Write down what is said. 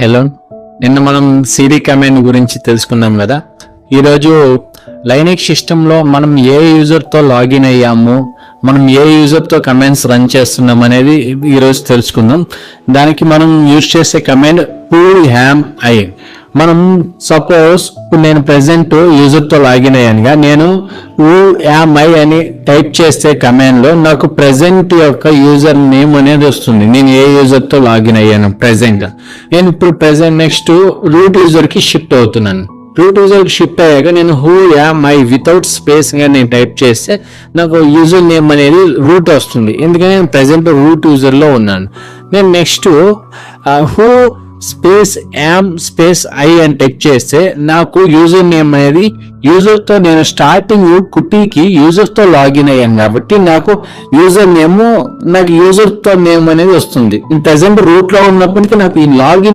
Hello, నిన్న మనం CD command గురించి తెలుసుకున్నాం కదా. ఈరోజు లైనక్స్ సిస్టంలో మనం ఏ యూజర్తో లాగిన్ అయ్యాము, మనం ఏ యూజర్తో కమాండ్స్ రన్ చేస్తున్నాం అనేది ఈరోజు తెలుసుకుందాం. దానికి మనం యూజ్ చేసే కమాండ్ who am I. మనం సపోజ్ ఇప్పుడు నేను ప్రెసెంట్ యూజర్తో లాగిన్ అయ్యానుగా, నేను who am I అని టైప్ చేస్తే కమాండ్లో నాకు ప్రెసెంట్ యొక్క యూజర్ నేమ్ అనేది వస్తుంది. నేను ఏ యూజర్తో లాగిన్ అయ్యాను ప్రెసెంట్. నేను ఇప్పుడు ప్రెసెంట్ నెక్స్ట్ రూట్ యూజర్కి షిఫ్ట్ అవుతున్నాను. రూట్ యూజర్కి షిఫ్ట్ అయ్యాక నేను who am I without space గా నేను టైప్ చేస్తే నాకు యూజర్ నేమ్ అనేది రూట్ వస్తుంది, ఎందుకంటే నేను ప్రెసెంట్ రూట్ యూజర్లో ఉన్నాను. నేను next who space yam space I అని టైప్ చేస్తే నాకు యూజర్ నేమ్ అనేది యూజర్తో నేను స్టార్టింగ్ కుటీకి యూజర్తో లాగిన్ అయ్యాను కాబట్టి నాకు యూజర్ నేమ్ యూజర్తో నేమ్ అనేది వస్తుంది. ప్రెసెంట్ రూట్లో ఉన్నప్పటికీ నాకు ఈ లాగిన్